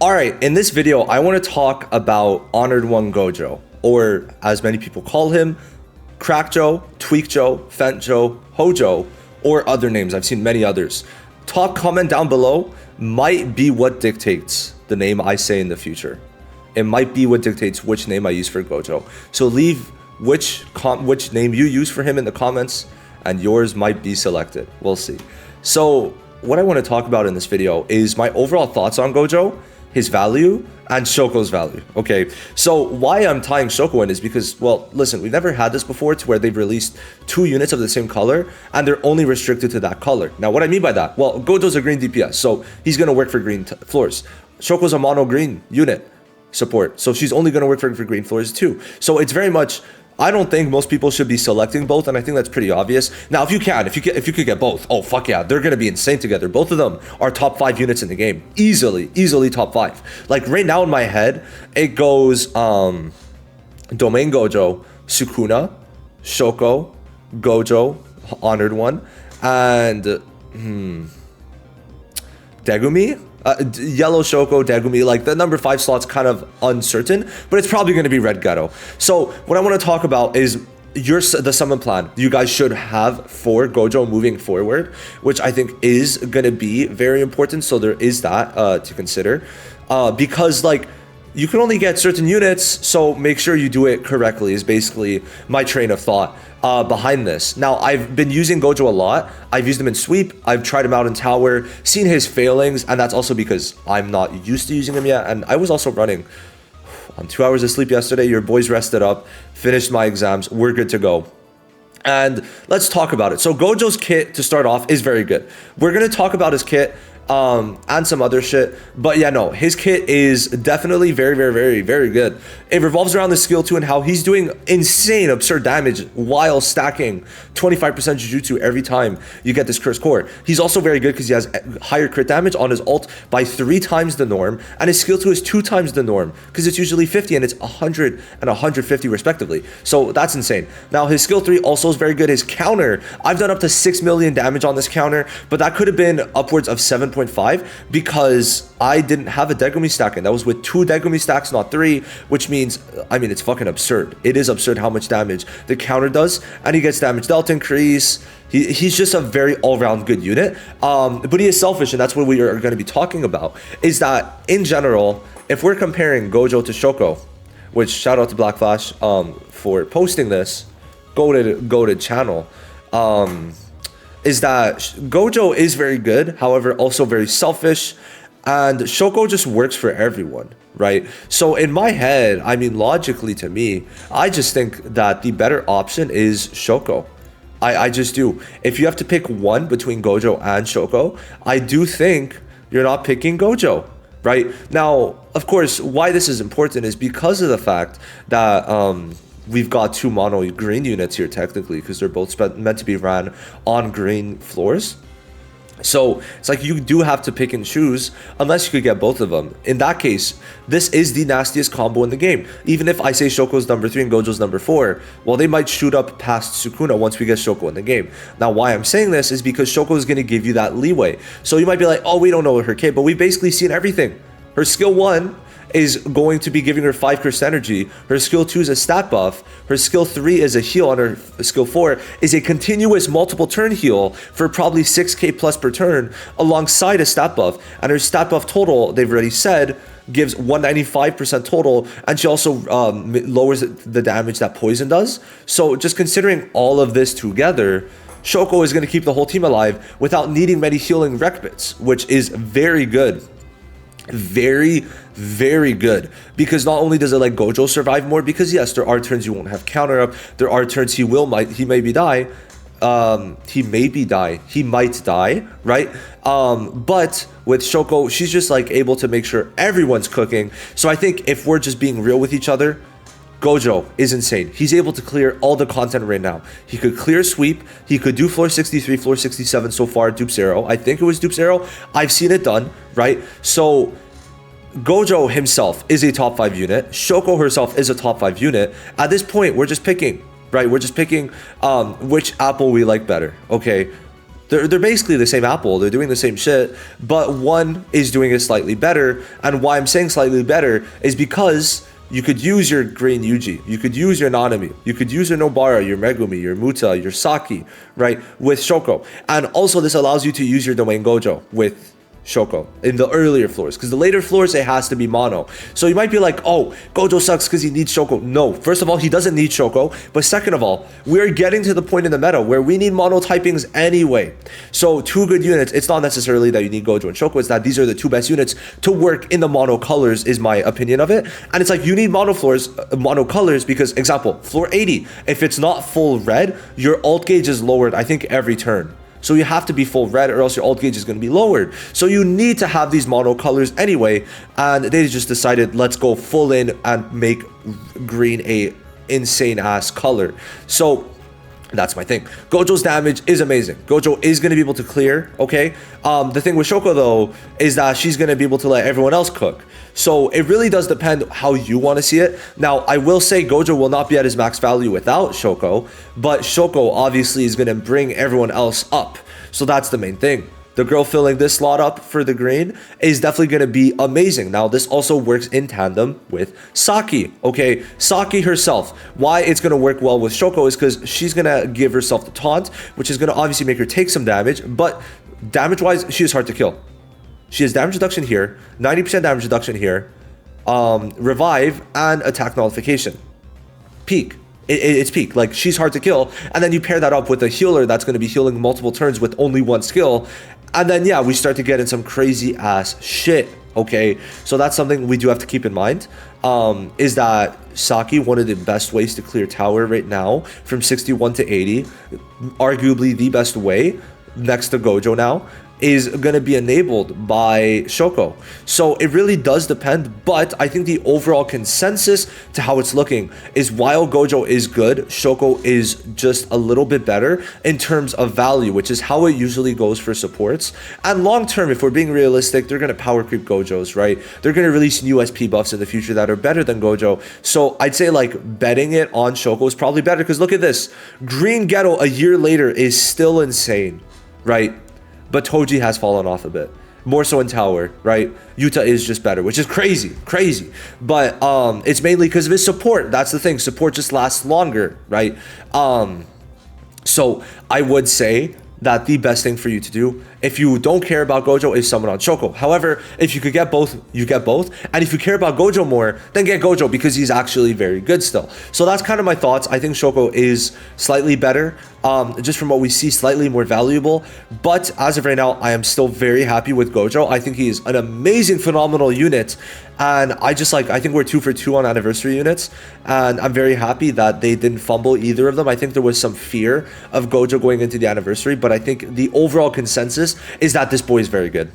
Alright, in this video, I want to talk about Honored One Gojo, or as many people call him, Crack Joe, Tweak Joe, Fent Joe, Hojo, or other names. I've seen many others. Top comment down below might be what dictates the name I say in the future. It might be what dictates which name I use for Gojo. So leave which name you use for him in the comments, and yours might be selected. We'll see. So what I want to talk about in this video is my overall thoughts on Gojo, his value, and Shoko's value. Okay, so why I'm tying Shoko in is because, well, listen, we've never had this before to where they've released 2 units of the same color and they're only restricted to that color. Now, what I mean by that, well, Gojo's a green DPS, so he's gonna work for green floors. Shoko's a mono green unit support, so she's only gonna work for green floors too. So it's very much, I don't think most people should be selecting both, and I think that's pretty obvious. Now, if you could get both, oh fuck yeah, they're gonna be insane together. Both of them are top 5 units in the game, easily top 5. Like right now in my head, it goes Domain Gojo, Sukuna, Shoko, Gojo, Honored One, and Degumi. Yellow Shoko, Degumi, like the number 5 slot's kind of uncertain, but it's probably going to be Red Ghetto. So what I want to talk about is the summon plan you guys should have for Gojo moving forward, which I think is going to be very important. So there is that to consider, because like you can only get certain units, so make sure you do it correctly is basically my train of thought behind this. Now, I've been using Gojo a lot. I've used him in sweep. I've tried him out in tower, seen his failings, and that's also because I'm not used to using him yet. And I was also running on 2 hours of sleep yesterday. Your boys rested up, finished my exams. We're good to go. And let's talk about it. So Gojo's kit to start off is very good. We're going to talk about his kit and some other shit, but yeah, no, his kit is definitely very good. It revolves around the skill 2 and how he's doing insane absurd damage while stacking 25% Jujutsu every time you get this cursed core. He's also very good because he has higher crit damage on his ult by 3 times the norm, and his skill 2 is 2 times the norm because it's usually 50 and it's 100 and 150 respectively. So that's insane. Now his skill 3 also is very good. His counter, I've done up to 6 million damage on this counter, but that could have been upwards of 7.5 because I didn't have a Degumi stack in. That was with 2 Degumi stacks, not 3, which means, I mean, it's fucking absurd. It is absurd how much damage the counter does, and he gets damage delta increase. He's just a very all-round good unit, but he is selfish, and that's what we are going to be talking about, is that in general, if we're comparing Gojo to Shoko, which shout out to Black Flash for posting this, go to channel, is that Gojo is very good, however, also very selfish, and Shoko just works for everyone, right? So in my head, I mean, logically to me, I just think that the better option is Shoko. I just do. If you have to pick one between Gojo and Shoko, I do think you're not picking Gojo, right? Now, of course, why this is important is because of the fact that we've got 2 mono green units here technically because they're both meant to be ran on green floors. So it's like you do have to pick and choose unless you could get both of them. In that case, this is the nastiest combo in the game. Even if I say Shoko's number 3 and Gojo's number 4, well, they might shoot up past Sukuna once we get Shoko in the game. Now, why I'm saying this is because Shoko is going to give you that leeway. So you might be like, oh, we don't know her kit, but we've basically seen everything. Her skill 1 is going to be giving her 5 curse energy. Her skill 2 is a stat buff. Her skill 3 is a heal, and her skill 4 is a continuous multiple turn heal for probably 6k plus per turn alongside a stat buff. And her stat buff total, they've already said, gives 195% total, and she also lowers the damage that poison does. So just considering all of this together, Shoko is going to keep the whole team alive without needing many healing rec bits, which is very good. Very good, because not only does it let Gojo survive more, because yes, there are turns you won't have counter up, there are turns he might die, right? But with Shoko, she's just like able to make sure everyone's cooking. So I think if we're just being real with each other, Gojo is insane. He's able to clear all the content right now. He could clear sweep. He could do floor 63, floor 67 so far, dupe 0. I think it was dupe 0. I've seen it done, right? So Gojo himself is a top 5 unit. Shoko herself is a top 5 unit. At this point, we're just picking, right? We're just picking which apple we like better, okay? They're basically the same apple. They're doing the same shit, but one is doing it slightly better. And why I'm saying slightly better is because you could use your green Yuji, you could use your Nanami, you could use your Nobara, your Megumi, your Muta, your Saki, right, with Shoko. And also this allows you to use your domain Gojo with Shoko in the earlier floors, because the later floors it has to be mono. So you might be like, oh, Gojo sucks because he needs Shoko. No, first of all, he doesn't need Shoko, but second of all, we're getting to the point in the meta where we need mono typings anyway. So two good units, it's not necessarily that you need Gojo and Shoko, it's that these are the two best units to work in the mono colors, is my opinion of it. And it's like you need mono floors, mono colors, because example, floor 80, if it's not full red, your alt gauge is lowered, I think, every turn. So you have to be full red or else your alt gauge is going to be lowered. So you need to have these mono colors anyway. And they just decided, let's go full in and make green a insane ass color. So that's my thing. Gojo's damage is amazing. Gojo is going to be able to clear, okay? The thing with Shoko, though, is that she's going to be able to let everyone else cook. So it really does depend how you want to see it. Now, I will say Gojo will not be at his max value without Shoko, but Shoko obviously is going to bring everyone else up. So that's the main thing. The girl filling this slot up for the green is definitely going to be amazing. Now, this also works in tandem with Saki. Okay, Saki herself. Why it's going to work well with Shoko is because she's going to give herself the taunt, which is going to obviously make her take some damage. But damage-wise, she is hard to kill. She has damage reduction here, 90% damage reduction here, revive, and attack nullification. Peak. It's peak. Like, she's hard to kill. And then you pair that up with a healer that's going to be healing multiple turns with only one skill. And then, yeah, we start to get in some crazy ass shit. Okay, so that's something we do have to keep in mind. Is that Saki, one of the best ways to clear tower right now from 61 to 80, arguably the best way, next to Gojo now, is going to be enabled by Shoko. So it really does depend, but I think the overall consensus to how it's looking is while Gojo is good, Shoko is just a little bit better in terms of value, which is how it usually goes for supports. And long term, if we're being realistic, they're going to power creep Gojos, right? They're going to release new SP buffs in the future that are better than Gojo. So I'd say like betting it on Shoko is probably better, because look at this. Green Ghetto a year later is still insane, right? But Toji has fallen off a bit. More so in Tower, right? Yuta is just better, which is crazy. But it's mainly because of his support. That's the thing. Support just lasts longer, right? So I would say that the best thing for you to do, if you don't care about Gojo, is summon on Shoko. However, if you could get both, you get both. And if you care about Gojo more, then get Gojo, because he's actually very good still. So that's kind of my thoughts. I think Shoko is slightly better, just from what we see, slightly more valuable. But as of right now, I am still very happy with Gojo. I think he is an amazing, phenomenal unit. And I think we're 2 for 2 on anniversary units. And I'm very happy that they didn't fumble either of them. I think there was some fear of Gojo going into the anniversary, but I think the overall consensus is that this boy is very good.